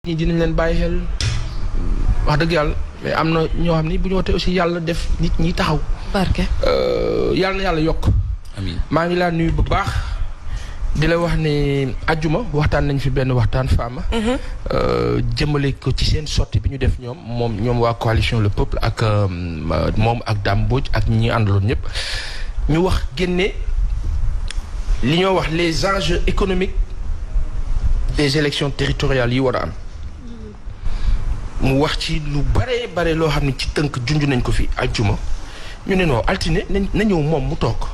ñi dinañ leen bàyyi xel wax dëgg yàlla mais am na ñoo xam ni bu ñu wootee aussi yàlla def nit ñi taxaw. barke. yàlla na yàlla yokk. amiin maa ngi laa nuyu bu baax di la wax ne ajjuma waxtaan nañ fi benn waxtaan Fama. jëmale ko ci seen sortie bi ñu def ñoom waa coalition le peuple ak moom ak Dame Mbodj ak ñi àndaloon ñëpp ñu wax génne li ñoo wax les enjeux économiques des élections territoriales yi war a am. mu wax ci lu bare loo xam ne ci tënk junj nañ ko fi ajjuma ñu ne non altine na ñëw moom mu toog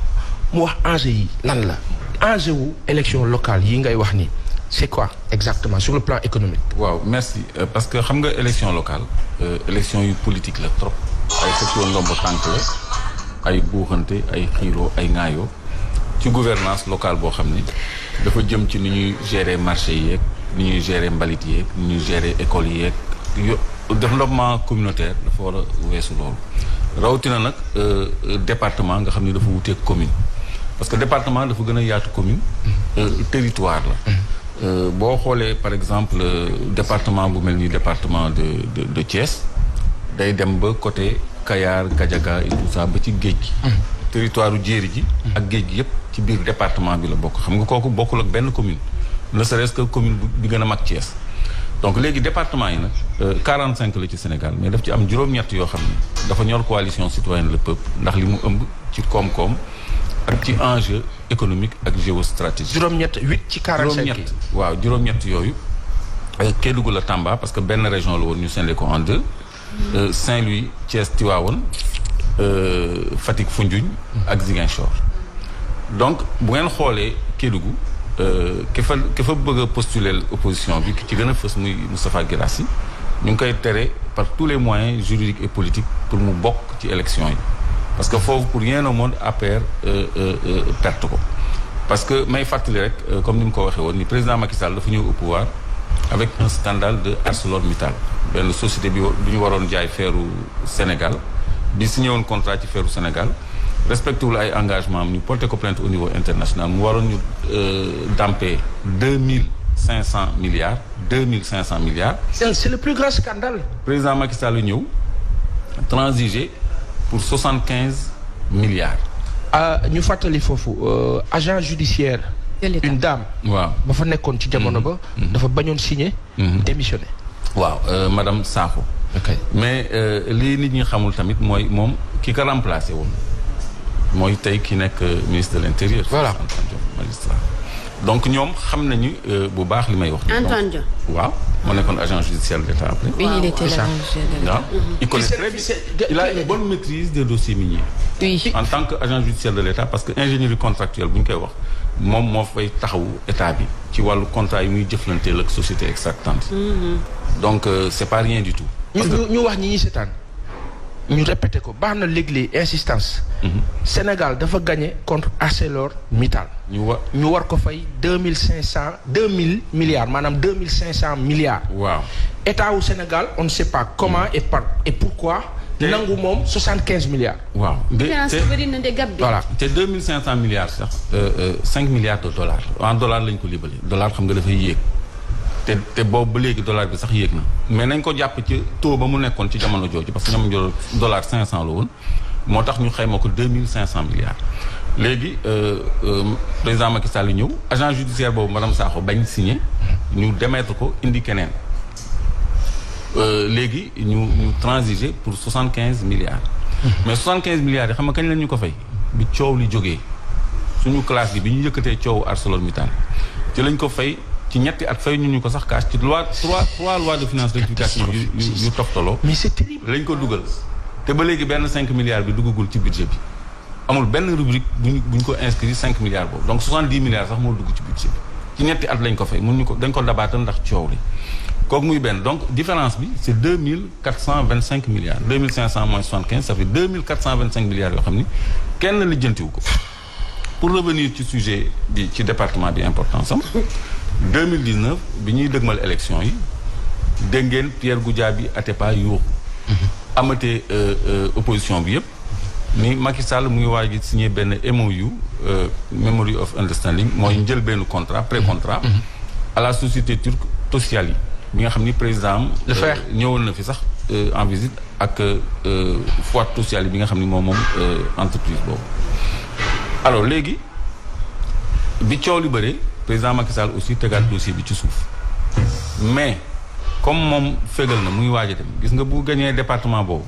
mu wax enjeu yi lan la enjeu wu élection locale yi ngay wax ni c'est quoi exactement sur le plan économique. waaw merci parce que xam nga élection locale élection yu politique la trop ay xëccoo ndombo tànk la ay buuxante ay xiiroo ay ŋaayoo ci gouvernance locale boo xam ni dafa jëm ci ni ñuy gérer marché yeeg ni ñuy gérer mbalit yeeg ni ñuy gérer école yeeg développement communautaire dafa war a weesu loolu rawatina nag département nga xam ni dafa wuteeg commune parce que département dafa gën a yaatu commune territoire la boo xoolee par exemple département bu mel ni département de Thiès day dem ba côté Kayar Gadiaga et tout ça ba ci géej gi territoire u jéeri ji ak géej gi yëpp ci biir département bi la bokk xam nga kooku bokkul ak benn commune ne serait-ce que commune bi gën a mag Thiès donc léegi département yi nag 45 la ci Sénégal mais daf ci am juróom-ñett yoo xam ne dafa ñor coalition citoyenne le peuple ndax li mu ëmb ci koom-koom ak ci enjeu économique ak géostratégie. juróom-ñett 8 ci 45 yi waaw juróom-ñett yooyu Kédougou la Tamba parce que benn région la woon ñu scindé ko en deux Saint-Louis Thiès Tivaouane Fatick Foundiougne ak Ziguinchor donc bu ngeen xoolee Kédougou ki fa bëgg a postuler opposition bi ki ci gën a fës muy Moustapha Guirassy ñu ngi koy tere par tous les moyens juridiques et politiques pour mu bokk ci élection yi parce que foofu pour rien au monde APR perte ko parce que may fàttali rek comme ni mu ko waxee woon ni président Macky Sall dafa ñëw au pouvoir avec un scandale de ArcelorMittal benn société bi ñu waroon jaay feeru Sénégal bi signé woon contrat ci feeru Sénégal respecté wul ay engagement am ñu porté ko plainte au niveau international mu waroon ñu damper 2500 milliards. c'est le plus grand scandale. président Macky Sall la ñëw transigé pour 75 milliards. ñu fàttali foofu agent judiciaire. une dame. waaw ba fa nekkoon ci jamono ba. dafa bañoon signé. démissionné. waaw madame Sakho. ok mais lii nit ñi xamul tamit mooy moom ki ko remplacé woon. mooy tey ki nekk ministre de l'intérieur. voilà magistrat donc ñoom xam nañu bu baax li may wax. Antoine Diome. waaw moo nekkoon agent judiciaire de l'État après. oui il était là. waaw il connaît très bien il a une bonne maîtrise des dossiers miniers. oui en tant que agent judiciaire de l'État parce que ingénierie contractuelle bu ñu koy wax moom moo fay taxawu état bi ci wàllu contrat yi muy jëflanteel ak société extractante. donc c'est pas rien du tout. ñu wax ñi seetaan. ñu répété ko baax na léegi insistance. Sénégal dafa gagné contre ArcelorMittal. ñu war ko fay 2000 milliards maanaam 2500 milliards. waaw état wu Sénégal on ne sait pas comment et pourquoi. nangu moom 75 milliards. waaw différence bi bëri na de gab bi. voilà te 2500 milliards sax 5 milliards de dollars en dollars lañ ko libale dollar xam nga dafay yéeg. te boobu ba léegi dollar bi sax yéeg na mais nañ ko jàpp ci taux ba mu nekkoon ci jamono jooju parce que ñoom ñoo dollar 500 la woon moo tax ñu xayma ko 2500 milliards. léegi président Macky Sall ñëw agent judiciaire boobu madame Sakho bañ signé ñu démettre ko indi keneen léegi ñu transigé pour 75 milliards. mais 75 milliards yi xam nga kañ lañ ñu ko fay. bi coow li jógee suñu classe bi ñu yëkkatee coowu ArcelorMittal ci lañ ko fay. ci ñetti at fay ñu ko sax kaas ci loi trois lois de finances rectificative yu toftaloo. mais c'est terrible. lañ ko dugal te ba léegi benn 5 milliards bi duggagul ci budget bi amul benn rubrique buñ ko inscrit 5 milliards boobu donc 70 milliards sax moo dugg ci budget bi ci ñetti at lañ ko fay mun ñu ko dañ ko dabaatal ndax coow li kooku muy benn donc différence bi c'est 2425 milliards 2500 moins 75 ça fait 2425 milliards yoo xam ni kenn lijjantiwu ko pour revenir ci sujet bi ci département bi importance am 2019 bi ñuy dëgmal élection yi dégg ngeen Pierre Goudiaby Atepa yuuxu amatee opposition bi yëpp ni Macky Sall mu ngi waaj a signé benn MOU Memory of Understanding mooy njël benn contrat pré-contrat à la société turque Tosyali bi nga xam ni président Le Fer ñëwoon na fi sax en visite ak foire sociale bi nga xam ni moom entreprise boobu. alors léegi bi coow li bëree président Macky Sall aussi tegaat dossier bi ci suuf mais comme moom fégal na muy waaj a dem gis nga bu gagné département boobu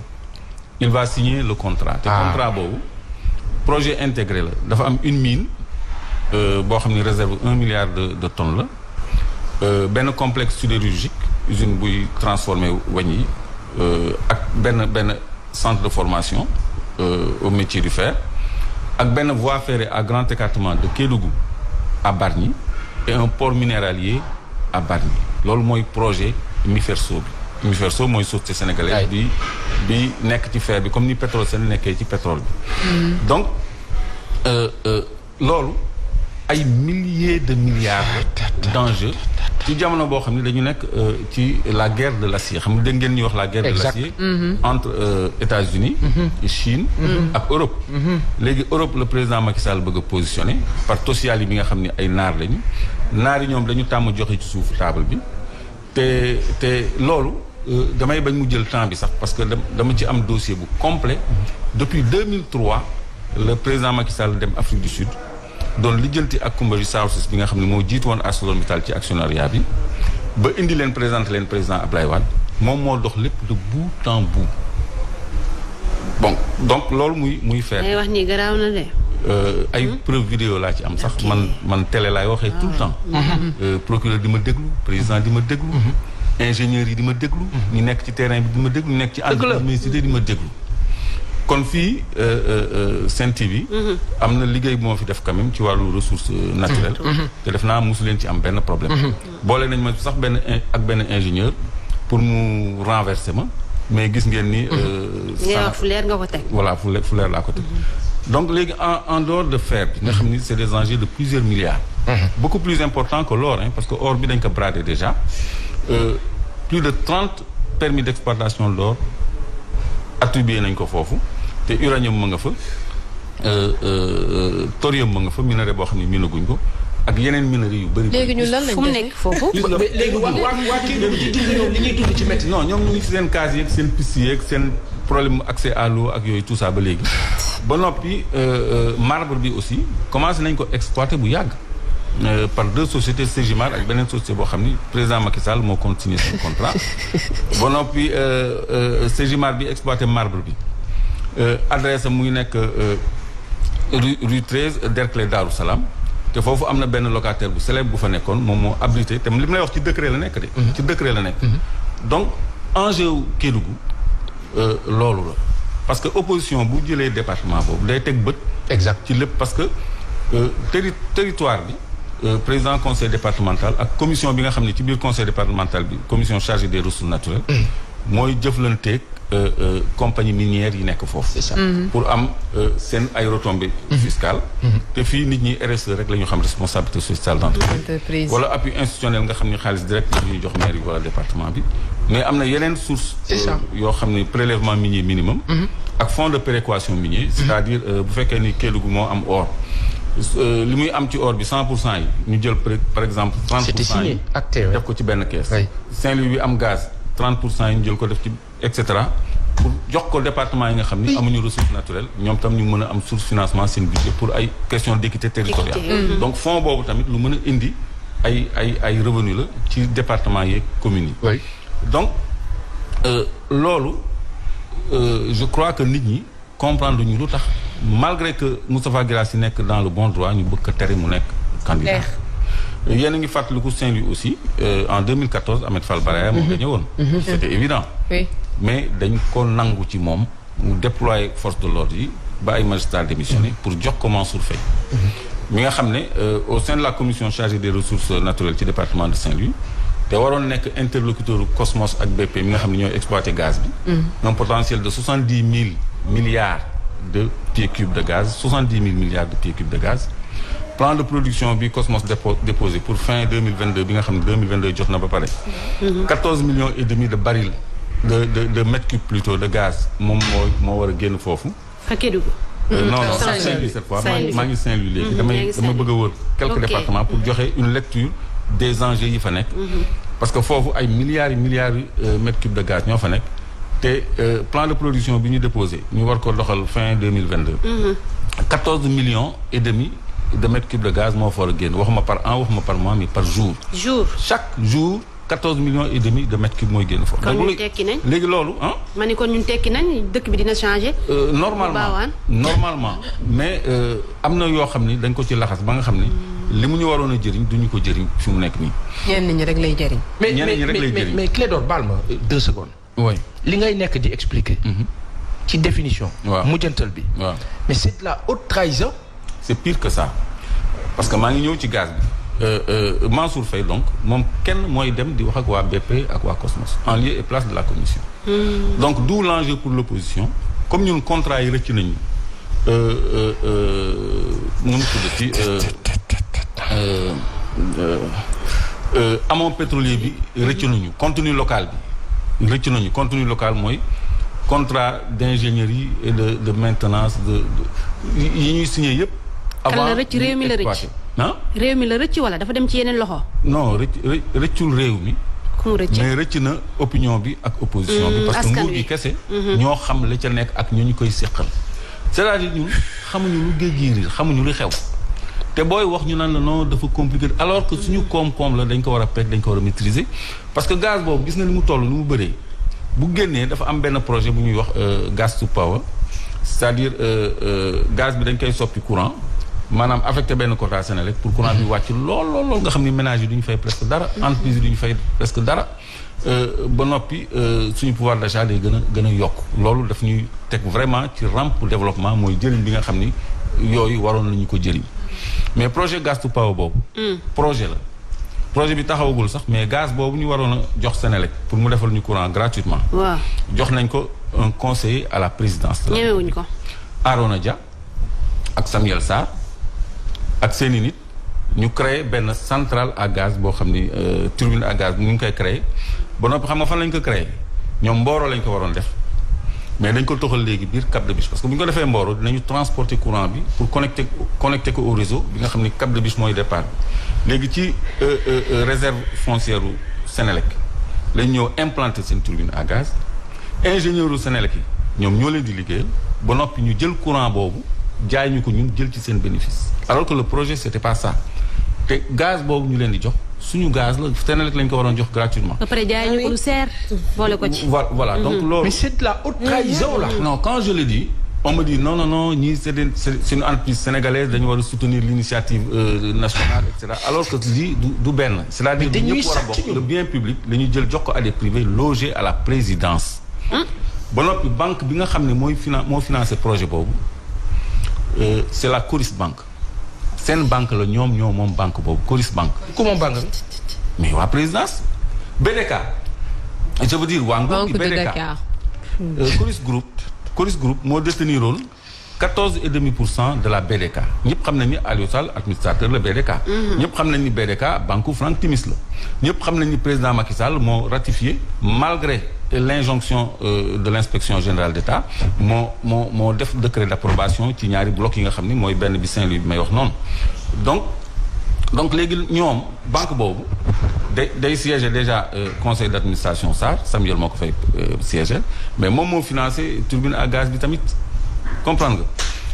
il va signer le contrat. te contrat boobu projet intégré la dafa am une mine boo xam ni réserve 1 milliard de tonnes la benn complexe sidérurgique usine buy transformé weñ yi ak benn centre de formation au métier du fer ak benn voie ferrée à grand écartement de Kédougou à Bargny et un port minéralier à Bargny loolu mooy projet MIFERSO bi MIFERSO mooy société sénégalaise bi nekk ci fer bi comme ni Petrosen nekkee ci pétrole bi donc loolu ay milliers de milliards d'enjeux ci jamono boo xam ne dañu nekk ci la guerre de l'acier xam nga dégg ngeen ñuy wax la guerre de l'acier entre États-Unis Chine ak Europe léegi Europe le président Macky Sall bëgg a positionné par Tosyali yi bi nga xam ne ay naar lañu naar yi ñoom dañu tàmm joxe ci suufu table bi te loolu damay bañ mu jël temps bi sax parce que dama ci am dossier bu complet depuis 2003 le président Macky Sall dem Afrique du Sud doon lijjanti ak Kumba Resources bi nga xam ne moo jiitu woon ArcelorMittal ci actionnariat bi ba indi leen présenté leen président Ablaye Wade moom moo dox lépp de bout en bout bon donc loolu muy faire. ay wax ni garaaw na de. ay preuve vidéo laa ci am sax man télé laay waxee tout le temps. procureur di ma déglu président di ma déglu. ingénieurs yi di ma déglu. ñu nekk ci terrain bi di ma déglu ñu nekk ci entreprise di ma déglu. kon fii Sen TV am na liggéey bu ma fi def quand même ci wàllu ressources naturelles te def naa mosu leen ci am benn problème boole nañ ma sax benn ingénieur pour mu renverser ma mais gis ngeen ni fu leer nga ko teg voilà fu leer laa ko teg donc léegi en dehors de fer bi nga xam ni c'est des enjeux de plusieurs milliards beaucoup plus important que l'or parce que or bi dañ ko bradé déjà plus de 30 permis d'exploitation d'or attribué nañ ko foofu te uranium ma nga fa thorium ma nga fa minerai boo xam ne minaguñ ko ak yeneen minerais yu bëri. léegi ñu lan lañ fu mu nekk foofu. léegi waa kii di dund ñoom li ñuy dund ci métti. non ñoom ñu ngi ci seen case yeeg seen piste yeeg seen problème accès à l'eau ak yooyu tout ça ba léegi ba noppi marbre bi aussi commencé nañ ko exploiter bu yàgg. par deux sociétés Segimar ak beneen société boo xam ni président Macky Sall moo continué son contrat ba noppi Segimar bi exploité marbre bi adresse am muy nekk rue 13 Derklé Darou Salam te foofu am na benn locataire bu célèbre bu fa nekkoon moom moo abrité te li mu lay wax ci décret la nekk de. ci décret la nekk. donc enjeu Kédougou loolu la parce que opposition bu jëlee département boobu day teg bët. exact ci lépp parce que territoire bi. président conseil départemental ak commission bi nga xam ne ci biir conseil départemental bi commission chargée des ressources naturelles mooy jëflanteeg compagnie minière yi nekk foofu. c'est ça. pour am seen ay retombées fiscales te fii nit ñi RSE rek la ñu xam responsabilité sociale d'entreprise wala appui institutionnel nga xam ni xaalis direct la ñuy jox maire yi wala département bi mais am na yeneen source yoo xam ne prélèvement minier minimum ak fonds de péréquation minier c'est-à-dire bu fekkee ni Kédougou moo am or li muy am ci or bi 100% yi ñu jël par exemple 30% yi def ko ci benn caisse Saint-Louis bi am gaz 30% yi ñu jël ko def ci et cetera pour jox ko département yi nga xam ni amuñu ressource naturelle ñoom tam ñu mën a am source financement seen budget pour ay question d'équité territoriale donc fonds boobu tamit lu mën a indi ay revenu la ci département yeeg communes yi donc loolu je crois que nit ñi comprendre ñu lu tax malgré que Moustapha Guirassy nekk dans le bon droit ñu bëgg ko tere mu nekk candidat yéen a ngi fàttaliku Saint-Louis aussi en 2014 Ahmed Fall Baraya moo gagné woon c'était évident mais dañ ko nangu ci moom mu déployer force de l'ordre yi ba ay magistrats démissionné pour jox ko Mansour Faye mi nga xam ne au sein de la commission chargée des ressources naturelles ci département de Saint-Louis te waroon nekk interlocuteur Cosmos ak BP mi nga xam ne ñooy exploité gaz bi un potentiel de 70 000 milliards de pieds cubes de gaz 70 000 milliards de pieds cubes de gaz plan de production bi Cosmos déposé pour fin 2022 bi nga xam ne 2022 jot na ba pare 14 millions et demi de barils de mètres cubes plutôt de gaz moom moo war a génn foofu non Saint-Louis cette fois maa ngi Saint-Louis léegi dama bëgg a wër quelques départements pour joxe une lecture des enjeux yi fa nekk parce que foofu ay milliards mètres cubes de gaz ñoo fa nekk te plan de production bi ñu déposé ñu war ko doxal fin 2022. 14 millions et demi de mètres cubes de gaz moo fa war a génn waxuma par an waxuma par mois mais par jour. Chaque jour 14 millions et demi de mètres cubes mooy génn foofu. kon ñun tekki nañ léegi loolu ah. ma ni kon ñun tekki nañ dëkk bi dina changer. normalement mais am na yoo xam ni dañ ko ci laxas ba nga xam ni. li mu ñu waroon a jëriñ duñu ko jëriñ fi mu nekk nii. ñenn ñi rek lay jëriñ. mais Clédor baal ma 2 secondes. oui li ngay nekk di expliquer. ci définition. waaw mujjantal bi. waaw mais c'est de la haute trahison. c'est pire que ça parce que maa ngi ñëw ci gaz bi. Mansour Faye donc moom kenn mooy dem di wax ak waa BP ak waa Cosmos en lieu et place de la commission. Donc d'où l'enjeu pour l'opposition comme ñun contrat yi rëcc nañu. nu mu tuddati amoon pétrolier bi rëcc nañu contenu local bi rëcc nañu contenu local mooy contrat d'ingénierie et de maintenance yi ñuy signé yëpp. avant la rëcc réew mi la rëcc ah. réew mi la rëcc wala dafa dem ci yeneen loxo. non rëccul réew mi. ku mu rëcc mais rëcc na opinion bi ak opposition bi. parce que nguur gi kese. ñoo xam la ca nekk ak ñoo ñu koy seqal. c'est-à-dire ñun xamuñu lu géej gi riir xamuñu lu xew te booy wax ñu naan la non dafa compliqué alors que suñu koom-koom la dañ ko war a peeg dañ ko war a maîtriser parce que gaz boobu gis na ni mu toll ni mu bëree bu génnee dafa am benn projet bu ñuy wax gas to power c'est-à-dire gaz bi dañ koy soppi courant maanaam affecté benn quota Senelec pour courant bi wàcc lool nga xam ni ménage yi du ñu fay presque dara entreprise yi du ñu fay presque dara ba noppi suñu pouvoir d'achat day gën a yokk loolu daf ñuy teg vraiment ci rampe développement mooy jëriñ bi nga xam ni yooyu waroon nañu ko jëriñ mais projet gas to power boobu projet la projet bi taxawagul sax mais gaz boobu ñu waroon a jox Senelec pour mu defal ñu courant gratuitement waaw jox nañ ko un conseiller à la présidence ñemewuñ ko Arona Dia ak Samuel Sarr ak seeni nit ñu créé benn centrale à gaz boo xam ni turbine à gaz ñu ngi koy créé ba noppi xam nga fan lañ ko créé ñoom Mboro lañ ko waroon def mais dañ ko toxal léegi biir Cap de Biche parce que bu ñu ko defee Mboro dinañu transporter courant bi pour connecter ko au réseau bi nga xam ni Cap de Biche mooy départ bi léegi ci réserve foncière u Senelec lañ ñëw implanter seen turbine à gaz ingénieur u Senelec yi ñoom ñoo leen di liggéeyal ba noppi ñu jël courant boobu jaay ñu ko ñun jël ci seen bénéfice alors que le projet c'était pas ça te gaz boobu ñu leen di jox suñu gaz la Senelec lañ ko waroon jox gratuitement. ba pare jaay ñu ko lu seer boole ko ci. voilà donc loolu. mais c'est de la haute trahison là. non quand je le dis on me dit non ñii c'est une entreprise sénégalaise dañu war a soutenir l'initiative nationale et cetera alors que lii du benn. c'est-à-dire que ñëpp war a bokk le bien public la ñu jël jox ko à des privés logés à la présidence. ba noppi banque bi nga xam ne moo financé projet boobu c'est la Coris Bank. seen banque la ñoom moom banque boobu Coris Bank. ku moom banque bi. mais waa présidence. BDK. je veux dire waa nguur gi BDK. Coris Group moo déteniroon 14,5% de la BDK. ñëpp xam nañ ni Aliou Sall administrateur la BDK. ñëpp xam nañ ni BDK banque Franck Timis la. ñëpp xam nañ ni président Macky Sall moo ratifié malgré l'injonction de l'inspection générale d'État moo def décret d'approbation ci ñaari blocs yi nga xam ni mooy benn bi Saint-Louis bi may wax noonu donc léegi ñoom banque boobu day siéger déjà conseil d'administration SAR Samuel moo ko fay siéger mais moom moo financé turbine à gaz bi tamit comprendre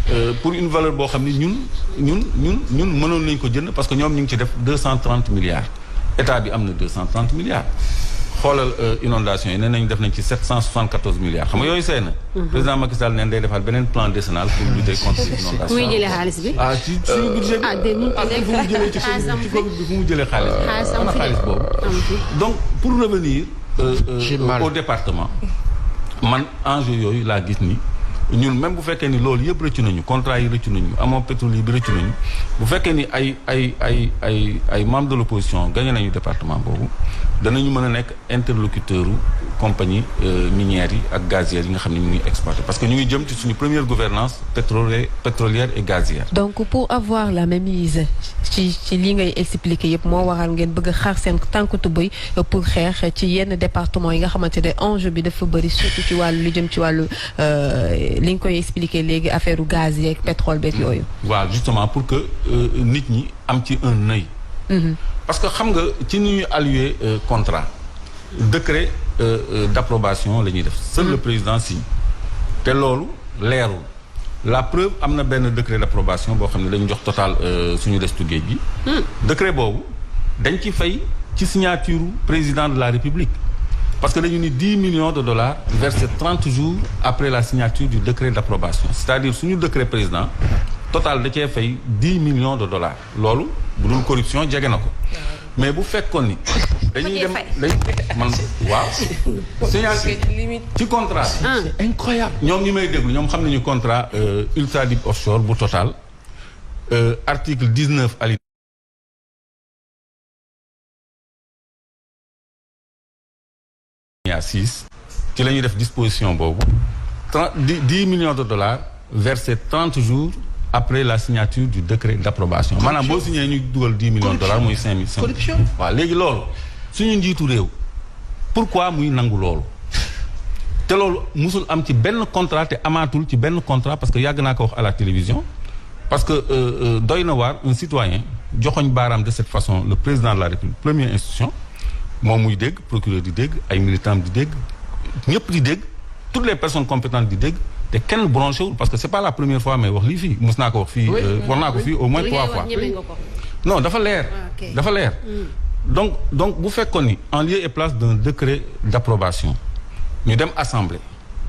nga pour une valeur boo xam ni ñun mënoon nañu ko jënd parce que ñoom ñu ngi ci def 230 milliards état bi am na 230 milliards xoolal inondation yi nee nañu def nañ ci 774 milliards xam nga yooyu see na président Macky Sall neen day defaat beneen plan décennal pour lutter contre les inondations. muy jëlee xaalis bi. ci suñu budget bi. fu mu jëlee ci Covid bi fu mu jëlee xaalis bi. am na xaalis boobu. donc pour revenir au département man enjeu yooyu laa gis ni ñun même bu fekkee ni loolu yëpp rëccu nañu contrat yi rëccu nañu amoo pétrole yi bi rëccu nañu bu fekkee ni ay membres de l'opposition gagné nañu département boobu danañu mën a nekk interlocuteur u compagnie minières yi ak gazières yi nga xam ne ñu ngi exploité parce que ñu ngi jëm ci suñu première gouvernance pétrolière et gazière. donc pour avoir la même mise ci li ngay expliqué yëpp moo waral ngeen bëgg a xaar seen tànk tubéy pour xeex ci yenn département yi nga xamante ne enjeu bi dafa bëri surtout ci wàllu li jëm ci wàllu li nga koy expliqué léegi affaire gaz yeeg pétrole beeg yooyu. waaw justement pour que nit ñi am ci un œil parce que xam nga ci ni ñuy allouer contrat décret d'approbation la ñuy def seul le président signe te loolu leerul la preuve am na benn décret d'approbation boo xam ne dañu jox Total suñu destu géej gi décret boobu dañ ci fay ci signature président de la République parce que dañu ni 10 millions de dollars versés 30 jours après la signature du décret d'approbation c'est-à-dire suñu décret président Total da cee fay 10 millions de dollars loolu bu dul corruption jege na ko mais bu fekkoon ni dañuy dem man waaw signature ci contrat c'est incroyable ñoom ñi may déglu ñoom xam nañu contrat Ultra Deep Offshore bu Total article 19 alinéa 6 ci la ñuy def disposition boobu 10 millions de dollars versés 30 jours après la signature du décret d'approbation maanaam boo signé ñu dugal 10 millions de dollars muy 5 000 corruption waaw léegi loolu suñu njiitu réew pourquoi muy nangu loolu te loolu musul am ci benn contrat te amaatul ci benn contrat parce que yàgg naa ko wax à la télévision parce que doy na waar un citoyen joxoñ baaraam de cette façon le président de la République première institution moom muy dégg procureur di dégg ay militants di dégg ñëpp di dégg toutes les personnes compétentes di dégg te kenn branché wul parce que c'est pas la première fois mais wax lii fii mos naa ko wax fii war naa ko fii au moins 3 fois non dafa leer dafa leer donc bu fekkoon ni en lieu et place d'un décret d'approbation ñu dem assemblée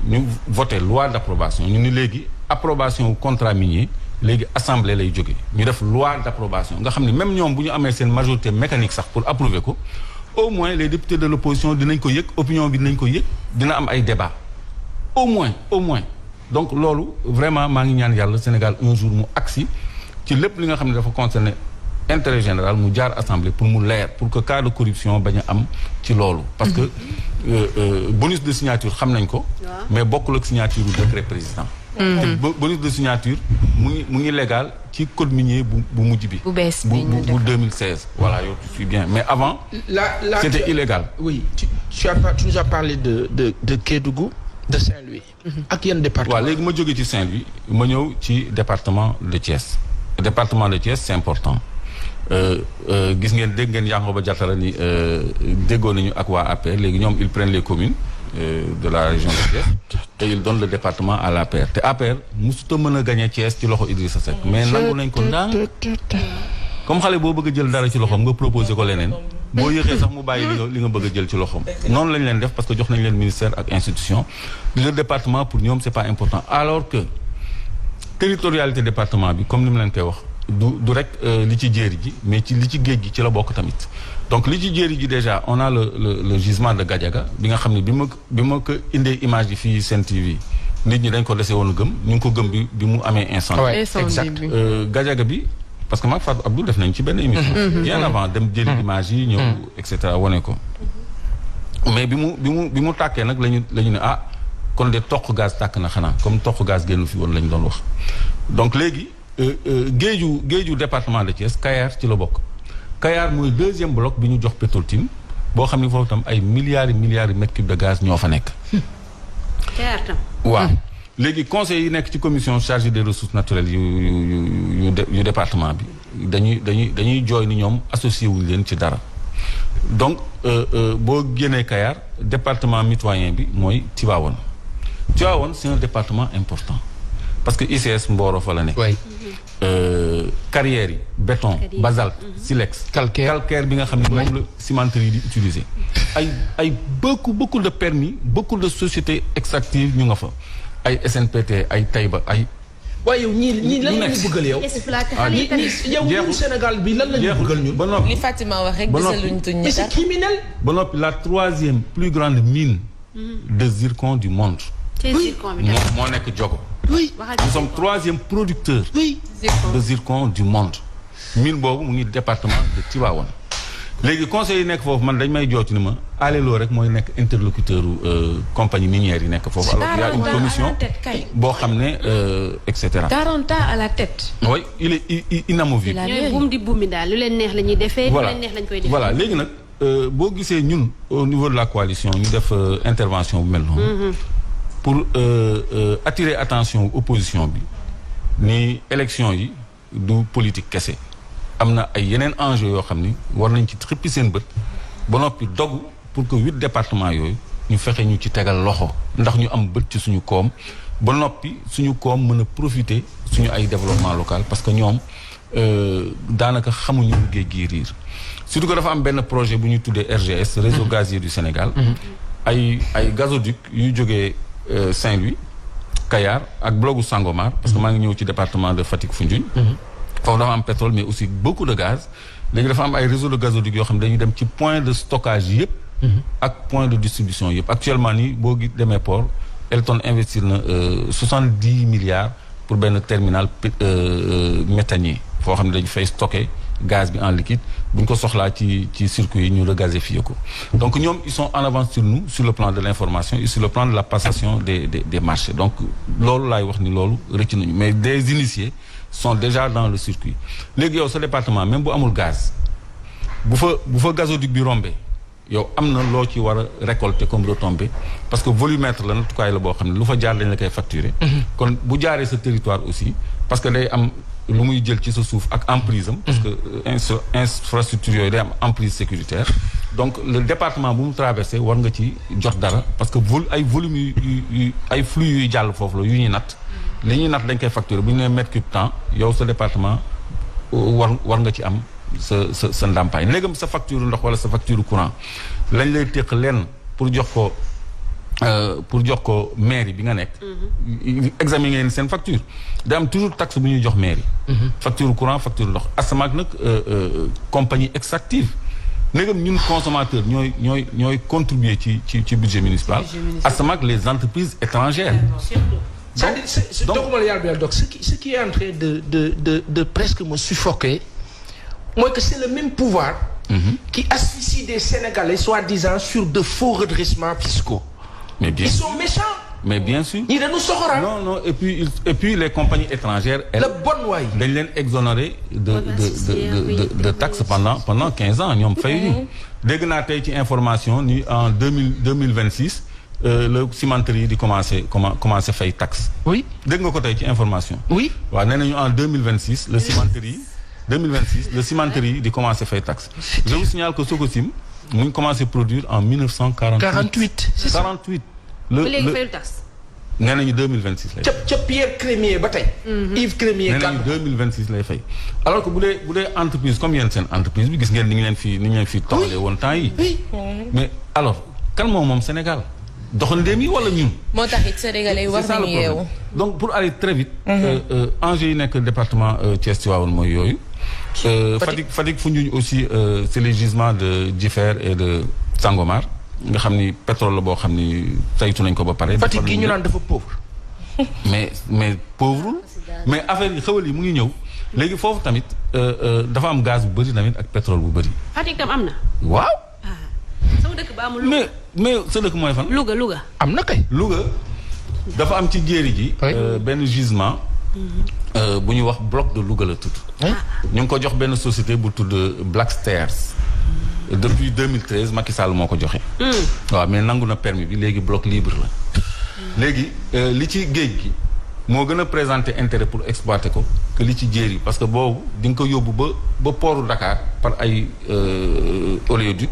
ñu voté loi d'approbation ñu ni léegi approbation wu contrat minier léegi assemblée lay jógee ñu def loi d'approbation nga xam ne même ñoom bu ñu amee seen majorité mécanique sax pour approuver ko au moins les députés de l'opposition dinañ ko yëg opinion bi dinañ ko yëg dina am ay débat au moins donc loolu vraiment maa ngi ñaan yàlla Sénégal un jour mu agsi ci lépp li nga xam ne dafa concerner intérêt général mu jaar assemblée pour mu leer pour que cas de corruption bañ a am ci loolu parce que bonus de signature xam nañ ko mais bokkul ak signature du décret président te bonus de signature mu ngi légal ci code minier bu mujj bi bu 2016 voilà yow tu suis bien mais avant c'était illégal oui tu nous as parlé de Kédougou de Saint-Louis ak yenn département waaw léegi ma jógee ci Saint-Louis ma ñëw ci département de Thiès département de Thiès c'est important gis ngeen dégg ngeen Yankhoba Diattara ni déggoo nañu ak waa APR léegi ñoom ils prennent les communes de la région de Thiès et ils donnent le département à l'APR te APR musuta mën a gagner Thiès ci loxo Idrissa Seck mais nangu nañ ko ndànk comme xale boo bëgg a jël dara ci loxoom nga proposé ko leneen boo yëgee sax mu bàyyi li nga bëgg a jël ci loxoom noonu lañ leen def parce que jox nañ leen ministère ak institution le département pour ñoom c'est pas important alors que territorialité département bi comme ni mu leen koy wax du rek li ci jéeri ji mais ci li ci géej gi ci la bokk tamit donc li ci jéeri ji déjà on a le gisement de Gadiaga bi nga xam ne bi ma ko indee image yi fii Sen TV nit ñi dañ ko dese woon gëm ñu ngi ko gëm bi mu amee incendie exact Gadiaga bi parce que maag Fatou Abdou def nañ ci benn émission bien avant dem jëli image yi ñëw et cetera wane ko mais bi mu tàkkee nag lañu ne ah kon de toq gaz tàkk na xanaa comme toq gaz génn fi woon lañ doon wax donc léegi géeju département de Thiès Kayar ci la bokk Kayar mooy deuxième bloc bi ñu jox Petrotim boo xam ne foofu tam ay milliards et mètres cubes de gaz ñoo fa nekk Kayar tam waaw léegi conseil yi nekk ci commission chargée des ressources naturelles yu département bi dañuy jooy ni ñoom associé wuñu leen ci dara donc boo génnee Kayar département mitoyen bi mooy Tivaouane c'est un département important parce que ICS Mboro fa la nekk carrières yi béton basalte silex calcaire bi nga xam ne moom la cimenterie yi di utiliser ay beaucoup de permis beaucoup de sociétés extractives ñu nga fa ay SNPT ay Taïba ay waaye yow ñii lan la ñu bëggal yow yow Sénégal bi lan la ñu bëggal ñun ba noppi li Fatima wax rek gisaluñ tuñ mais c'est criminel ba noppi la troisième plus grande mine de zircon du monde moo nekk Diogo oui nous sommes troisième producteur de zircon du monde mine boobu mu ngi département de Tivaouane léegi conseil yi nekk foofu man dañ may jooti ni ma aleloo rek mooy nekk interlocuteur compagnie minière yi nekk foofu alors il y a une commission boo xam ne et cetera 40 ans à la tête oui il est inamovible ñooy buum di buumi daal lu leen neex la ñuy defee lu leen neex lañ koy defee voilà léegi nag boo gisee ñun au niveau de la coalition ñu def intervention bu mel noonu pour attirer attention opposition bi ni élection yi du politique kese am na ay yeneen enjeux yoo xam ni war nañ ci xippi seen bët ba noppi dogu pour que 8 départements yooyu ñu fexe ñu ci tegal loxo ndax ñu am bët ci suñu koom ba noppi suñu koom mën a profiter suñu ay développement local parce que ñoom daanaka xamuñu géej gi riir surtout que dafa am benn projet bu ñuy tuddee RGS réseau gazier du Sénégal ay gazoduc yuy jógee Saint-Louis Kayar ak blogu Sangomar parce que maa ngi ñëw ci département de Fatick Foundiougne foofu dafa am pétrole mais aussi beaucoup de gaz léegi dafa am ay réseau de gazoduc yoo xam ne dañuy dem ci point de stockage yëpp ak point de distribution yëpp actuellement nii boo gi demee port Elton investir na 70 milliards pour benn terminal méthanier foo xam ne dañu fay stocker gaz bi en liquide bu ñu ko soxlaa ci circuit yi ñu regazéfier ko donc ñoom ils sont en avance sur nous sur le plan de l'information et sur le plan de la passation des marchés donc loolu laay wax ni loolu rëcc nañu mais des initiés sont déjà dans le circuit léegi yow sa département même bu amul gaz bu fa gazoduc bi rombé yow am na loo ci war a récolter comme retombée parce que volumètre la nattukaay la boo xam ne lu fa jaar dañ la koy facturer kon bu jaaree sa territoire aussi parce que day am lu muy jël ci sa suuf ak emprise am parce que infrastructure yooyu day am emprise sécuritaire donc le département bu mu traversé war nga ci jot dara parce que ay volume yu ay flux yuy jàll foofu la yu ñuy natt li ñuy natt dañ koy facturer bu ñu nee mètre cube temps yow sa département war nga ci am sa ndàmpaay léegam sa facture ndox wala sa facture courant lañ lay téq lenn pour jox ko mairie bi nga nekk examiner ngeen seen facture day am toujours taxe bu ñuy jox mairie facture courant facture ndox asamaak nag compagnie extractive léegam ñun consommateur ñooy contribuer ci budget municipal asamaak les entreprises étrangères donc ce qui est en train de presque me suffoquer mooy que c'est le même pouvoir qui asphyxie des Sénégalais soi-disant sur de faux redressements fiscaux. Mais bien ils sont méchants. Mais bien sûr. ñii dañu soxora. Non et puis les compagnies étrangères. la bonne waay. dañ leen exonéré de taxes pendant 15 ans ñoom fayuñu. dégg naa tey ci information ni en 2026 le cimenterie yi di commencé fay taxe. oui dégg nga ko tey ci information. oui waaw nee nañu en 2026 le cimenterie yi di commencé fay taxe. je vous signale que Sococim mu ngi commencé produire en 1948. c'est ça 48. ba léegi fayul taxe. nee nañu 2026 lay fay. ca Pierre Crémier ba tey. Yves Crémier nee nañu 2026 lay fay. alors que bu dee entreprise comme yéen seen entreprise bi gis ngeen ni ñu leen fi toxalee woon temps yi. mais alors kan moom Sénégal doxandéem yi wala ñun. moo tax it Sénégalais yi war nañu yeewu. donc pour aller très vite. enjeu yi nekk département Thiès Tivaouane mooy yooyu. Fatick Foundiougne aussi c'est les gisements de Jifeer et de Sangomar nga xam ni pétrole la boo xam ni saytu nañ ko ba pare. Fatick gi ñu naan dafa pauvre. mais pauvre mais affaire yi xewal yi mu ngi ñëw léegi foofu tamit dafa am gaz bu bëri tamit ak pétrole bu bëri. Fatick tam am na. waaw. sama dëkk ba amul Louga. mais sa dëkk mooy fan. Louga. am na kay. Louga dafa am ci jéeri ji. benn gisement. bu ñuy wax bloc de Louga la tudd. ñu ngi ko jox benn société bu tudd Black Stairs. depuis 2013 Macky Sall moo ko joxe. waaw mais nangu na permis bi léegi bloc libre la. léegi li ci géej gi moo gën a présenter intérêt pour exploiter ko que li ci jéeri parce que boobu di nga ko yóbbu ba portu Dakar par ay oléoduc.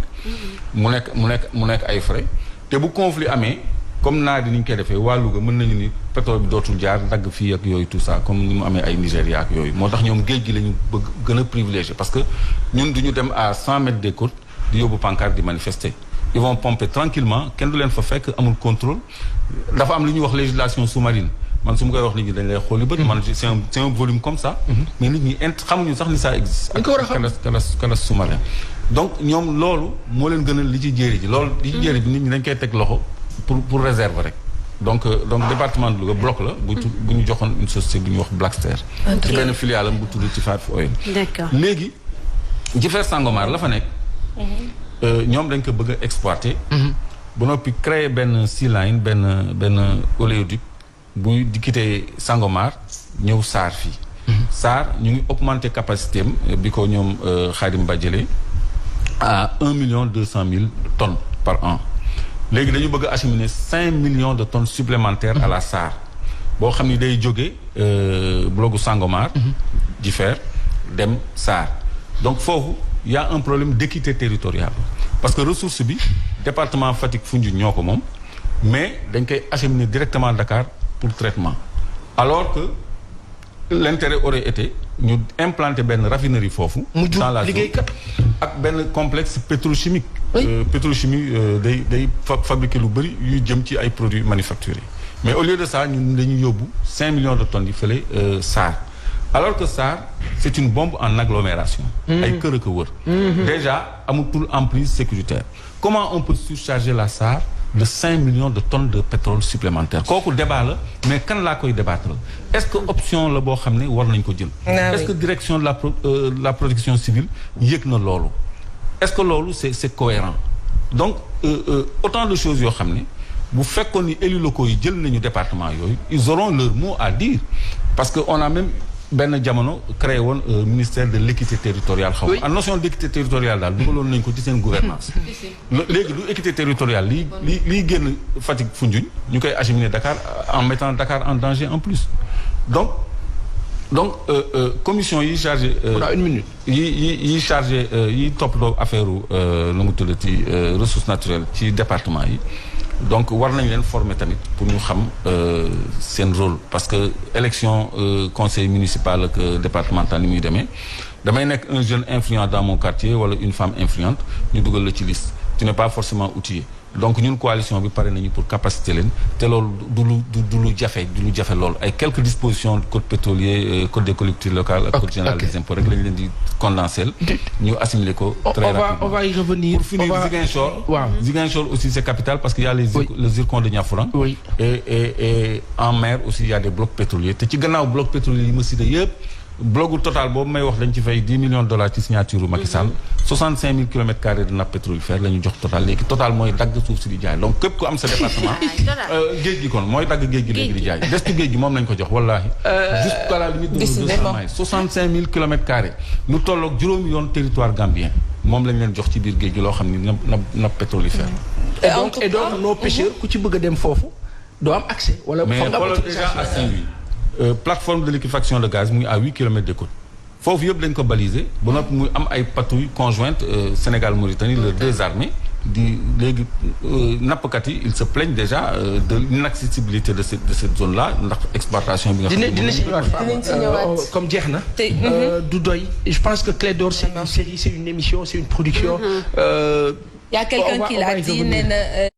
mu nekk ay frais te bu conflit amee. comme naa di ni ñu koy defee waa Louga mën nañu ni pétrole bi dootul jaar dagg fii ak yooyu tout ça comme ni mu amee ay Nigéria ak yooyu moo tax ñoom géej gi la ñu bëgg gën a privilégié parce que ñun du ñu dem à 100 mètres des côtes di yóbbu pancarte di manifester. ils vont pomper tranquillement kenn du leen fa fekk amul contrôle dafa am lu ñuy wax législation sous-marine man su ma koy wax nit ñi dañ lay xool yu bëri man c'est un volume comme ça. mais nit ñi xamuñu sax ni ça existe. dañ ko war a xam ak sous-marin donc ñoom loolu moo leen gën a li ci jéeri ji loolu. li ci jéeri ji nit ñi dañ koy teg loxo. pour réserve rek donc département de Louga bloc la bu ñu joxoon une société bu ñuy wax Black Star ci benn filiale am bu tudd ci Fatou Oil. D'accord léegi Jifeer Sangomar la fa nekk. ñoom dañ ko bëgg a exploiter. ba noppi créer benn sea line benn oléoduc buy di quitter Sangomar ñëw Sarr fii. Sarr ñu ngi augmenter capacité am bi ko ñoom Khadim Ba jëlee à 1,2 million tonnes par an. léegi dañu bëgg a acheminer 5 millions de tonnes supplémentaires à la Sarr boo xam ni day jóge blogu Sangomar. Jifeer dem Sarr donc foofu y a un problème d'équité territoriale parce que ressource bi département Fatick Foundiougne ñoo ko moom mais dañ koy acheminer directement Dakar pour traitement alors que l'intérêt aurait été ñu implanter benn raffinerie foofu dans la zone ak benn complexe pétrochimique pétrochimie day fabriquer lu bëri yu jëm ci ay produits manufacturés mais au lieu de ça ñun dañuy yóbbu 5 millions de tonnes yi fële SAR alors que SAR c'est une bombe en agglomération ay kër a ko wër déjà amatul emprise sécuritaire comment on peut surcharger la SAR de 5 millions de tonnes de pétrole supplémentaire kooku débat la mais kan laa koy débattre est-ce que option la boo xam ne war nañ ko jël est-ce que direction de la protection civile yëg na loolu est-ce que loolu c'est cohérent donc autant de choses yoo xam ne bu fekkoon ni élus locaux yi jël nañu département yooyu ils auront leur mot à dire parce que on a même benn jamono créé woon ministère de l'équité territoriale xaw ma en notion d'équité territoriale daal dugaloon nañ ko ci seen gouvernance léegi du équité territoriale lii génn Fatick Foundiougne ñu koy acheminer Dakar en mettant Dakar en danger en plus donc commission yi chargé on a une minute yi chargé yi toppatoo affaire nu mu tuddati ressources naturelles ci département yi donc war nañ leen former tamit pour ñu xam seen rôle parce que élection conseil municipal ak départemental ni muy demee damay nekk un jeune influent dans mon quartier wala une femme influente ñu dugal la ci liste tu n'es pas forcément outillé donc ñun coalition bi pare nañu pour capacité leen te loolu du lu jafe loolu ay quelques dispositions code pétrolier code des collectivités locales ak code général des impôts rek lañu leen di condenser ñu assimiler ko très rapidement on va y revenir pour finir Ziguinchor aussi c'est capital parce qu'il y a le zircon de Niafouran et en mer aussi il y a des blocs pétroliers te ci gannaaw bloc pétrolier yi ma cité yëpp blogu total boobu may wax dañ ci fay $10 millions ci signature Macky Sall 65 000 kilomètres carrés de nappe pétrolifère la ñu jox total léegi total mooy dagg suuf si di jaay donc képp ku am sa département géej gi kon mooy dagg géej gi léegi di jaay destu géej gi moom lañ ko jox wallaahi jusqu'à la limite de 200 miles 65 000 kilomètres carrés lu tolloog juróomi yoon territoire gambien moom lañ leen jox ci biir géej gi loo xam ni nappe pétrolifère et donc nos pêcheurs ku ci bëgg a dem foofu doo am accès wala mais xoolal déjà à Saint-Louis plateforme de liquéfaction de gaz mu ngi à 8 kilomètres de côte foofu yëpp dañ ko baliser ba noppi muy am ay patrouilles conjointes Sénégal Mauritanie les deux armées di léegi nappkat yi ils se plaignent déjà de l'inaccessibilité de cette zone là ndax exploitation bi nga xam ne dina si ñëwaat comme jeex na du doy je pense que Clé d'Or c'est une série c'est une émission c'est une production Il y a quelqu'un qui l'a dit,